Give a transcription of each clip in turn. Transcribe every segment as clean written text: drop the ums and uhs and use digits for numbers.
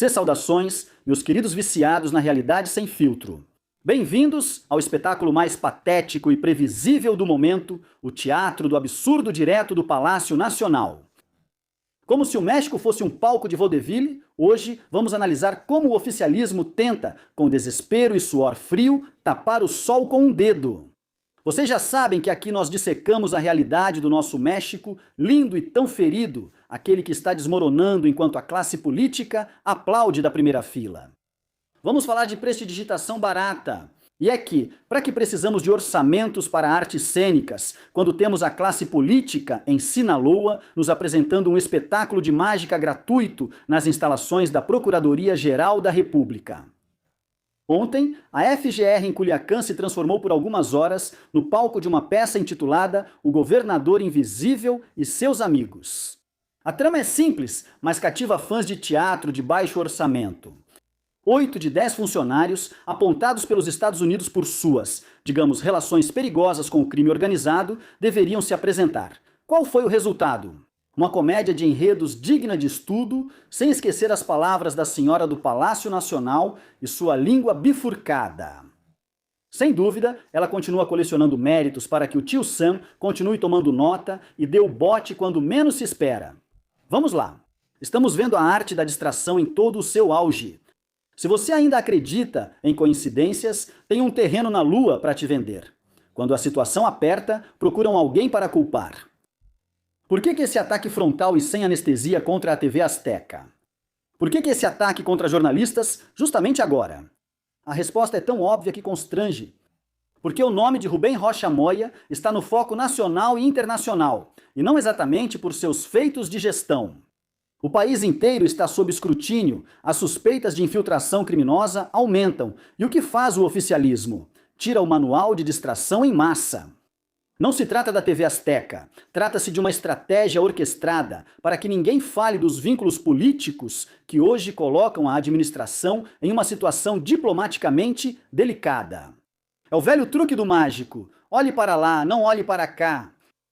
Saudações, meus queridos viciados na realidade sem filtro. Bem-vindos ao espetáculo mais patético e previsível do momento, o teatro do absurdo direto do Palácio Nacional. Como se o México fosse um palco de vaudeville, hoje vamos analisar como o oficialismo tenta, com desespero e suor frio, tapar o sol com um dedo. Vocês já sabem que aqui nós dissecamos a realidade do nosso México, lindo e tão ferido, aquele que está desmoronando enquanto a classe política aplaude da primeira fila. Vamos falar de prestidigitação barata. E é que, para que precisamos de orçamentos para artes cênicas, quando temos a classe política em Sinaloa nos apresentando um espetáculo de mágica gratuito nas instalações da Procuradoria-Geral da República? Ontem, a FGR em Culiacán se transformou por algumas horas no palco de uma peça intitulada O Governador Invisível e Seus Amigos. A trama é simples, mas cativa fãs de teatro de baixo orçamento. 8 de 10 funcionários, apontados pelos Estados Unidos por suas, digamos, relações perigosas com o crime organizado, deveriam se apresentar. Qual foi o resultado? Uma comédia de enredos digna de estudo, sem esquecer as palavras da senhora do Palácio Nacional e sua língua bifurcada. Sem dúvida, ela continua colecionando méritos para que o tio Sam continue tomando nota e dê o bote quando menos se espera. Vamos lá. Estamos vendo a arte da distração em todo o seu auge. Se você ainda acredita em coincidências, tem um terreno na lua para te vender. Quando a situação aperta, procuram alguém para culpar. Por que esse ataque frontal e sem anestesia contra a TV Azteca? Por que esse ataque contra jornalistas justamente agora? A resposta é tão óbvia que constrange. Porque o nome de Rubem Rocha Moya está no foco nacional e internacional, e não exatamente por seus feitos de gestão. O país inteiro está sob escrutínio, as suspeitas de infiltração criminosa aumentam, e o que faz o oficialismo? Tira o manual de distração em massa. Não se trata da TV Azteca, trata-se de uma estratégia orquestrada para que ninguém fale dos vínculos políticos que hoje colocam a administração em uma situação diplomaticamente delicada. É o velho truque do mágico, olhe para lá, não olhe para cá.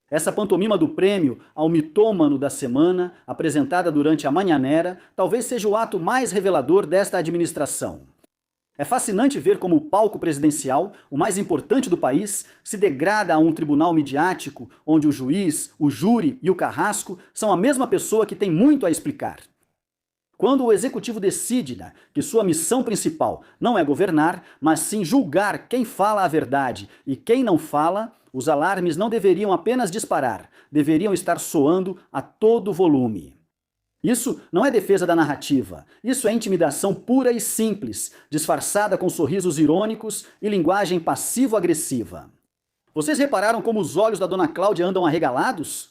Essa pantomima do prêmio ao mitômano da semana, apresentada durante a Mañanera, talvez seja o ato mais revelador desta administração. É fascinante ver como o palco presidencial, o mais importante do país, se degrada a um tribunal midiático onde o juiz, o júri e o carrasco são a mesma pessoa que tem muito a explicar. Quando o executivo decide que sua missão principal não é governar, mas sim julgar quem fala a verdade e quem não fala, os alarmes não deveriam apenas disparar, deveriam estar soando a todo volume. Isso não é defesa da narrativa, isso é intimidação pura e simples, disfarçada com sorrisos irônicos e linguagem passivo-agressiva. Vocês repararam como os olhos da Dona Cláudia andam arregalados?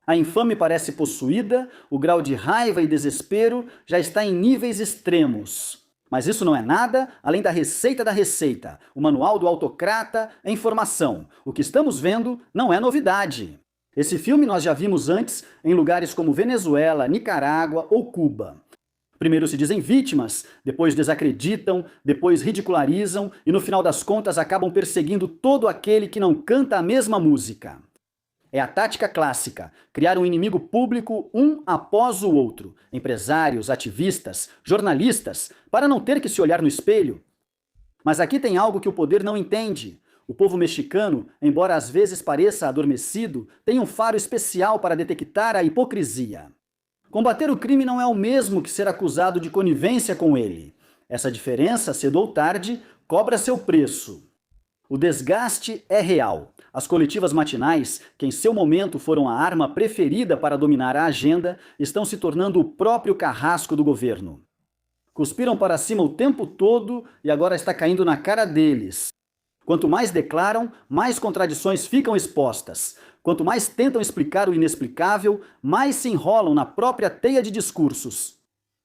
A infame parece possuída, o grau de raiva e desespero já está em níveis extremos. Mas isso não é nada além da receita, o manual do autocrata em formação. O que estamos vendo não é novidade. Esse filme nós já vimos antes em lugares como Venezuela, Nicarágua ou Cuba. Primeiro se dizem vítimas, depois desacreditam, depois ridicularizam e no final das contas acabam perseguindo todo aquele que não canta a mesma música. É a tática clássica, criar um inimigo público um após o outro, empresários, ativistas, jornalistas, para não ter que se olhar no espelho. Mas aqui tem algo que o poder não entende. O povo mexicano, embora às vezes pareça adormecido, tem um faro especial para detectar a hipocrisia. Combater o crime não é o mesmo que ser acusado de conivência com ele. Essa diferença, cedo ou tarde, cobra seu preço. O desgaste é real. As coletivas matinais, que em seu momento foram a arma preferida para dominar a agenda, estão se tornando o próprio carrasco do governo. Cuspiram para cima o tempo todo e agora está caindo na cara deles. Quanto mais declaram, mais contradições ficam expostas. Quanto mais tentam explicar o inexplicável, mais se enrolam na própria teia de discursos.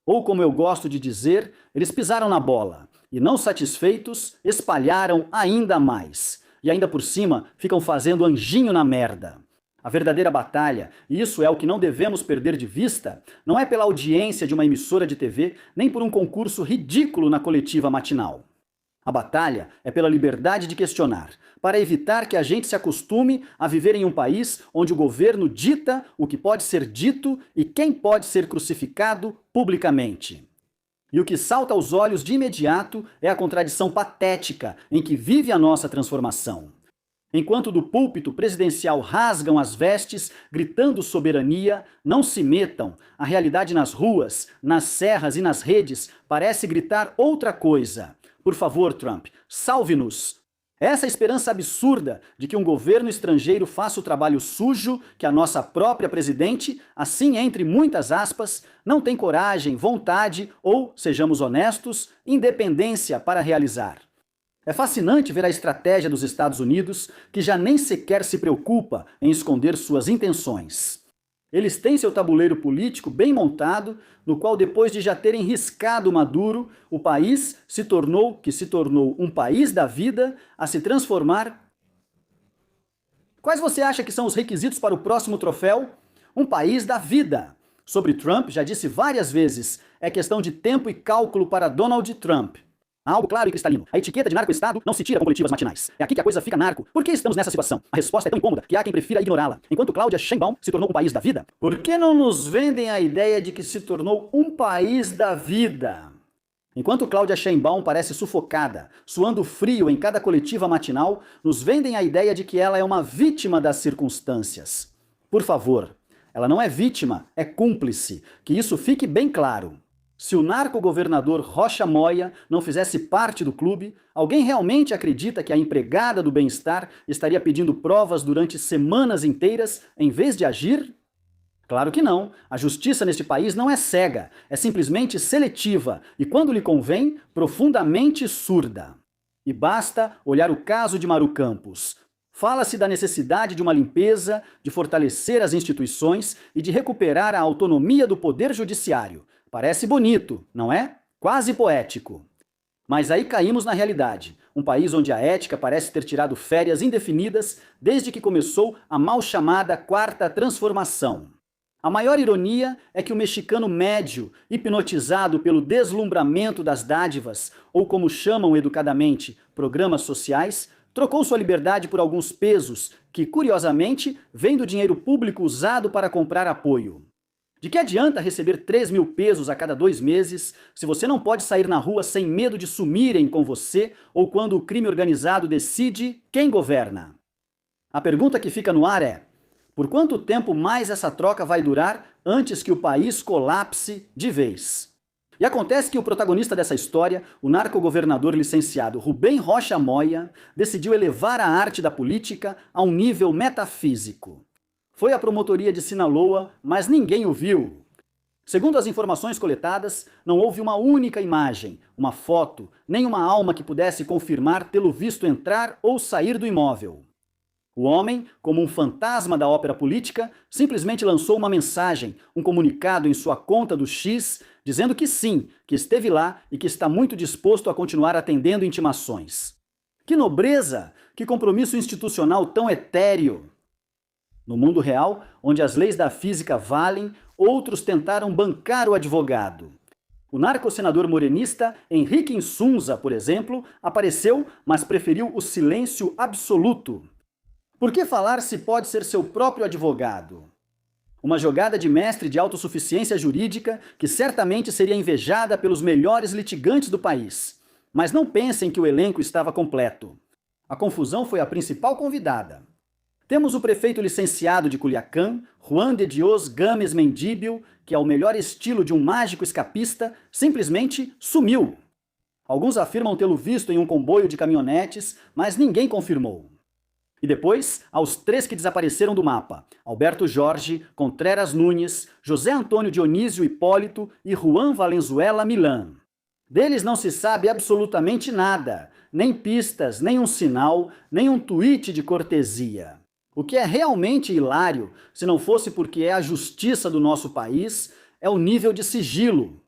Ou, como eu gosto de dizer, eles pisaram na bola e, não satisfeitos, espalharam ainda mais. E ainda por cima, ficam fazendo anjinho na merda. A verdadeira batalha, e isso é o que não devemos perder de vista, não é pela audiência de uma emissora de TV, nem por um concurso ridículo na coletiva matinal. A batalha é pela liberdade de questionar, para evitar que a gente se acostume a viver em um país onde o governo dita o que pode ser dito e quem pode ser crucificado publicamente. E o que salta aos olhos de imediato é a contradição patética em que vive a nossa transformação. Enquanto do púlpito presidencial rasgam as vestes, gritando soberania, não se metam. A realidade nas ruas, nas serras e nas redes parece gritar outra coisa. Por favor, Trump, salve-nos. Essa esperança absurda de que um governo estrangeiro faça o trabalho sujo que a nossa própria presidente, assim entre muitas aspas, não tem coragem, vontade ou, sejamos honestos, independência para realizar. É fascinante ver a estratégia dos Estados Unidos, que já nem sequer se preocupa em esconder suas intenções. Eles têm seu tabuleiro político bem montado, no qual, depois de já terem riscado Maduro, o país se tornou um país da vida a se transformar. Quais você acha que são os requisitos para o próximo troféu? Um país da vida. Sobre Trump, já disse várias vezes, é questão de tempo e cálculo para Donald Trump. Algo claro e cristalino. A etiqueta de narco-estado não se tira com coletivas matinais. É aqui que a coisa fica narco. Por que estamos nessa situação? A resposta é tão incômoda que há quem prefira ignorá-la. Enquanto Cláudia Sheinbaum se tornou um país da vida, por que não nos vendem a ideia de que se tornou um país da vida? Enquanto Cláudia Sheinbaum parece sufocada, suando frio em cada coletiva matinal, nos vendem a ideia de que ela é uma vítima das circunstâncias. Por favor, ela não é vítima, é cúmplice. Que isso fique bem claro. Se o narco-governador Rocha Moya não fizesse parte do clube, alguém realmente acredita que a empregada do bem-estar estaria pedindo provas durante semanas inteiras em vez de agir? Claro que não. A justiça neste país não é cega, é simplesmente seletiva e, quando lhe convém, profundamente surda. E basta olhar o caso de Maru Campos. Fala-se da necessidade de uma limpeza, de fortalecer as instituições e de recuperar a autonomia do poder judiciário. Parece bonito, não é? Quase poético. Mas aí caímos na realidade. Um país onde a ética parece ter tirado férias indefinidas desde que começou a mal chamada Quarta Transformação. A maior ironia é que o mexicano médio, hipnotizado pelo deslumbramento das dádivas, ou como chamam educadamente, programas sociais, trocou sua liberdade por alguns pesos que, curiosamente, vêm do dinheiro público usado para comprar apoio. De que adianta receber 3.000 pesos a cada 2 meses se você não pode sair na rua sem medo de sumirem com você ou quando o crime organizado decide quem governa? A pergunta que fica no ar é: por quanto tempo mais essa troca vai durar antes que o país colapse de vez? E acontece que o protagonista dessa história, o narco-governador licenciado Rubem Rocha Moya, decidiu elevar a arte da política a um nível metafísico. Foi à promotoria de Sinaloa, mas ninguém o viu. Segundo as informações coletadas, não houve uma única imagem, uma foto, nem uma alma que pudesse confirmar tê-lo visto entrar ou sair do imóvel. O homem, como um fantasma da ópera política, simplesmente lançou uma mensagem, um comunicado em sua conta do X, dizendo que sim, que esteve lá e que está muito disposto a continuar atendendo intimações. Que nobreza! Que compromisso institucional tão etéreo! No mundo real, onde as leis da física valem, outros tentaram bancar o advogado. O narco-senador morenista Henrique Insunza, por exemplo, apareceu, mas preferiu o silêncio absoluto. Por que falar se pode ser seu próprio advogado? Uma jogada de mestre de autossuficiência jurídica que certamente seria invejada pelos melhores litigantes do país. Mas não pensem que o elenco estava completo. A confusão foi a principal convidada. Temos o prefeito licenciado de Culiacán, Juan de Dios Games Mendíbil, que, ao melhor estilo de um mágico escapista, simplesmente sumiu. Alguns afirmam tê-lo visto em um comboio de caminhonetes, mas ninguém confirmou. E depois, aos 3 que desapareceram do mapa: Alberto Jorge, Contreras Nunes, José Antônio Dionísio Hipólito e Juan Valenzuela Milán. Deles não se sabe absolutamente nada, nem pistas, nem um sinal, nem um tweet de cortesia. O que é realmente hilário, se não fosse porque é a justiça do nosso país, é o nível de sigilo.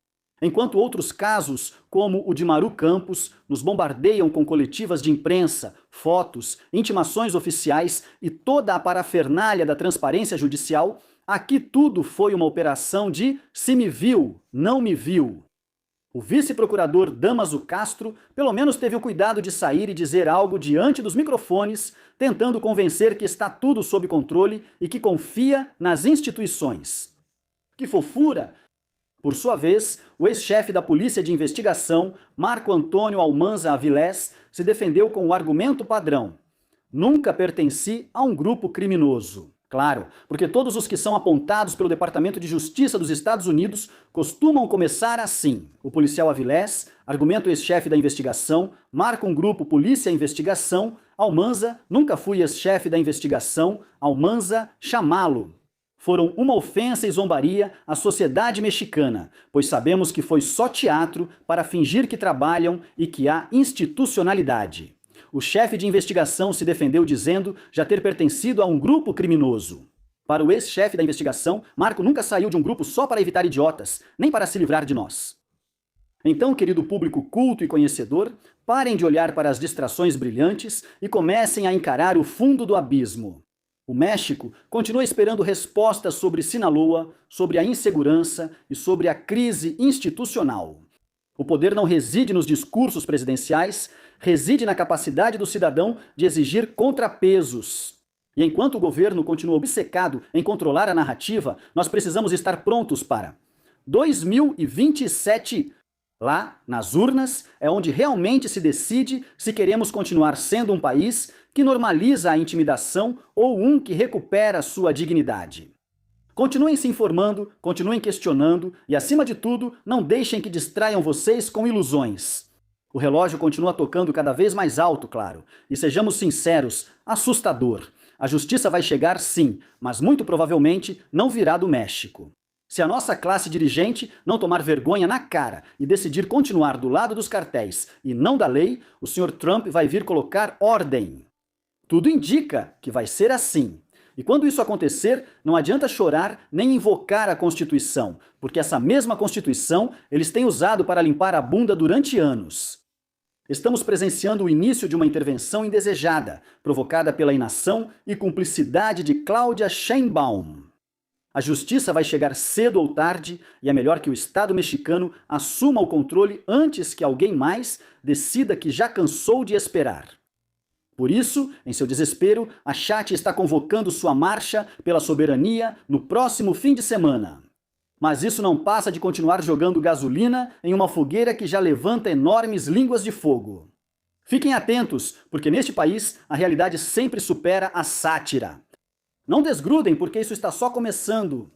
Enquanto outros casos, como o de Maru Campos, nos bombardeiam com coletivas de imprensa, fotos, intimações oficiais e toda a parafernália da transparência judicial, aqui tudo foi uma operação de se me viu, não me viu. O vice-procurador Damaso Castro pelo menos teve o cuidado de sair e dizer algo diante dos microfones, tentando convencer que está tudo sob controle e que confia nas instituições. Que fofura! Por sua vez, o ex-chefe da Polícia de Investigação, Marco Antônio Almanza Avilés, se defendeu com o argumento padrão: nunca pertenci a um grupo criminoso. Claro, porque todos os que são apontados pelo Departamento de Justiça dos Estados Unidos costumam começar assim. O policial Avilés argumenta o ex-chefe da investigação, marca um grupo Polícia Investigação, Almanza, nunca fui ex-chefe da investigação, Almanza, chamá-lo. Foram uma ofensa e zombaria à sociedade mexicana, pois sabemos que foi só teatro para fingir que trabalham e que há institucionalidade. O chefe de investigação se defendeu dizendo já ter pertencido a um grupo criminoso. Para o ex-chefe da investigação, Marco nunca saiu de um grupo só para evitar idiotas, nem para se livrar de nós. Então, querido público culto e conhecedor, parem de olhar para as distrações brilhantes e comecem a encarar o fundo do abismo. O México continua esperando respostas sobre Sinaloa, sobre a insegurança e sobre a crise institucional. O poder não reside nos discursos presidenciais, reside na capacidade do cidadão de exigir contrapesos. E enquanto o governo continua obcecado em controlar a narrativa, nós precisamos estar prontos para 2027. Lá, nas urnas, é onde realmente se decide se queremos continuar sendo um país que normaliza a intimidação ou um que recupera sua dignidade. Continuem se informando, continuem questionando e, acima de tudo, não deixem que distraiam vocês com ilusões. O relógio continua tocando cada vez mais alto, claro. E sejamos sinceros, assustador. A justiça vai chegar sim, mas muito provavelmente não virá do México. Se a nossa classe dirigente não tomar vergonha na cara e decidir continuar do lado dos cartéis e não da lei, o Sr. Trump vai vir colocar ordem. Tudo indica que vai ser assim. E quando isso acontecer, não adianta chorar nem invocar a Constituição, porque essa mesma Constituição eles têm usado para limpar a bunda durante anos. Estamos presenciando o início de uma intervenção indesejada, provocada pela inação e cumplicidade de Claudia Sheinbaum. A justiça vai chegar cedo ou tarde e é melhor que o Estado mexicano assuma o controle antes que alguém mais decida que já cansou de esperar. Por isso, em seu desespero, a Chat está convocando sua marcha pela soberania no próximo fim de semana. Mas isso não passa de continuar jogando gasolina em uma fogueira que já levanta enormes línguas de fogo. Fiquem atentos, porque neste país a realidade sempre supera a sátira. Não desgrudem, porque isso está só começando.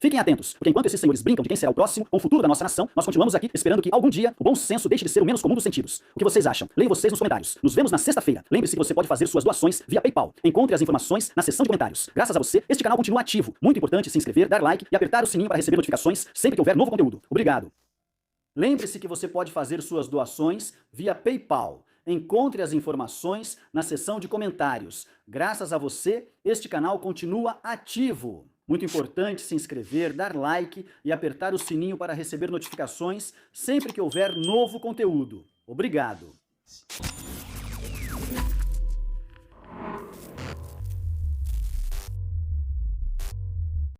Fiquem atentos, porque enquanto esses senhores brincam de quem será o próximo, com o futuro da nossa nação, nós continuamos aqui esperando que algum dia o bom senso deixe de ser o menos comum dos sentidos. O que vocês acham? Leiam vocês nos comentários. Nos vemos na sexta-feira. Lembre-se que você pode fazer suas doações via PayPal. Encontre as informações na seção de comentários. Graças a você, este canal continua ativo. Muito importante se inscrever, dar like e apertar o sininho para receber notificações sempre que houver novo conteúdo. Obrigado. Lembre-se que você pode fazer suas doações via PayPal. Encontre as informações na seção de comentários. Graças a você, este canal continua ativo. Muito importante se inscrever, dar like e apertar o sininho para receber notificações sempre que houver novo conteúdo. Obrigado!